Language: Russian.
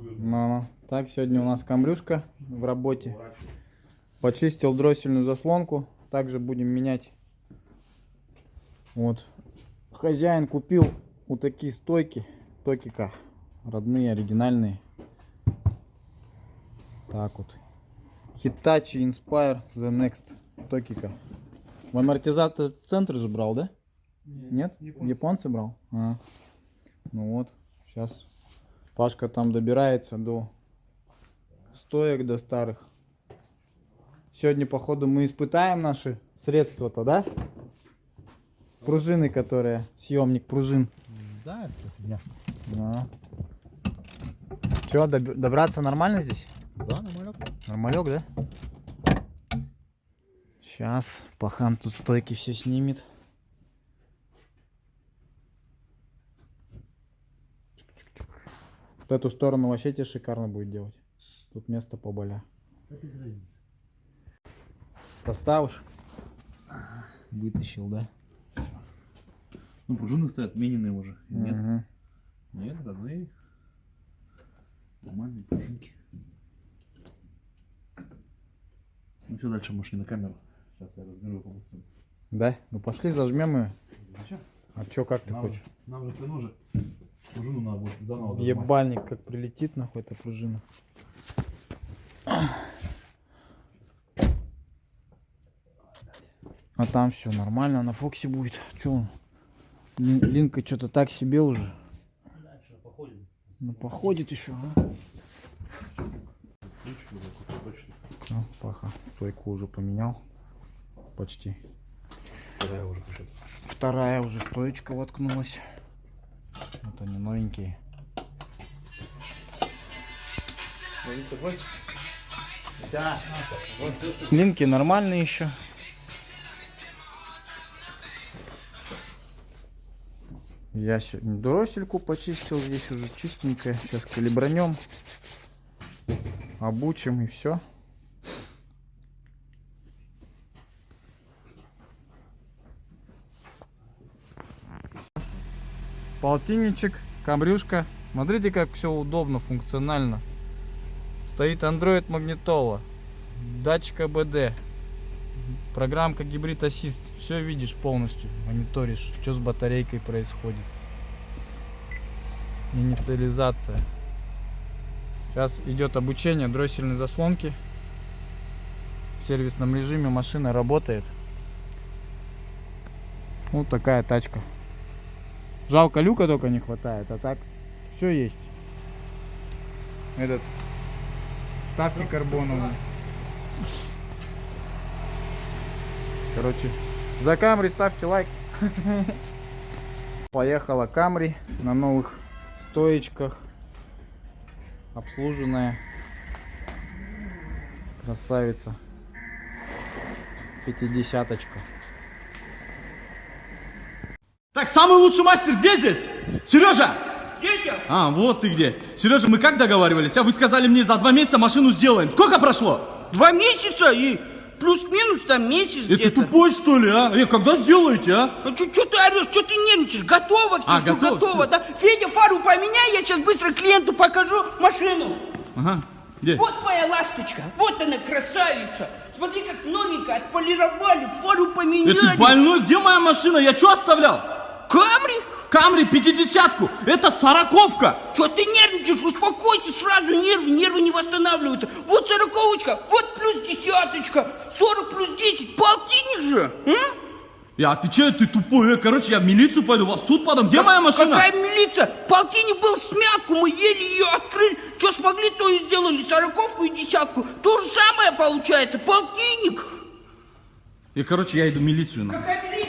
Ну, так, сегодня у нас камрюшка в работе. Почистил дроссельную заслонку. Также будем менять. Вот. Хозяин купил вот такие стойки. Токика. Родные, оригинальные. Так вот. Hitachi Inspire The Next Токика. В амортизатор центр же брал, да? Нет? Японцы брал? А. Ну вот. Сейчас Пашка там добирается до стоек, до старых. Сегодня, походу, мы испытаем наши средства-то, да? Пружины, которые... Съемник пружин. Да, это фигня. Да. Че, добраться нормально здесь? Да, нормально. Нормалек, да? Сейчас Пахан тут стойки все снимет. Вот эту сторону вообще тебе шикарно будет делать. Тут место поболя. Да без разницы. Поставишь? Вытащил, да? Ну, пружины стоят миненные уже. Нет? Угу. Нет, родные. Нормальные пружинки. Ну что дальше, можешь не на камеру. Сейчас я разберу по-быстрому. Да? Ну пошли зажмем ее. Зачем? А чё, как ты хочешь? Нам же все же пружину надо будет заново зажимать. Ебальник как прилетит нахуй эта пружина. А там все нормально, на Фоксе будет. Че? Линка что-то так себе уже. Дальше походит. Ну походит еще, а? Ну, Паха стойку уже поменял. Почти. Вторая уже пишет. Вторая уже стоечка воткнулась. Вот они новенькие. Да. Линки нормальные еще. Я сегодня дроссельку почистил, здесь уже чистенькая. Сейчас калибранем, обучим и все. Полтинничек, камрюшка. Смотрите, как все удобно, функционально. Стоит Android магнитола, датчик АБД, программка Hybrid Assist. Все видишь полностью, мониторишь, что с батарейкой происходит. Инициализация. Сейчас идет обучение дроссельной заслонки. В сервисном режиме машина работает. Вот такая тачка. Жалко, люка только не хватает, а так все есть. Этот вставки карбоновые. Короче, за Камри ставьте лайк. Поехала Камри на новых стоечках. Обслуженная. Красавица. 50-очка. Так, самый лучший мастер где здесь? Сережа! Дядя, А, вот ты где. Сережа, мы как договаривались? А вы сказали мне, за 2 месяца машину сделаем. Сколько прошло? 2 месяца и плюс-минус там месяц Это где-то. тупой, что ли, а? Когда сделаете, а? Ну что ты орешь, что ты нервничаешь? Готово все, А, все готово, готово, всё. да? Федя, фару поменяй, я сейчас быстро клиенту покажу машину. Ага, где? Вот моя ласточка, вот она красавица. Смотри, как новенькая, отполировали, фару поменяли. Ты больной? Где моя машина? Я что оставлял? Камри? Камри 50-ку. Это 40-ка. Что ты нервничаешь? Успокойся сразу, нервы не восстанавливаются. Вот 40-очка, вот плюс 10-очка, 40 плюс 10, полтинник же, а? А ты че, ты тупой? Короче, я в милицию пойду, вас в суд подам. Где моя машина? Какая милиция? Полтинник был в смятку, мы еле ее открыли. Что смогли, то и сделали. 40-ку и 10-ку. То же самое получается. Полтинник. Короче, я иду в милицию. Какая милиция?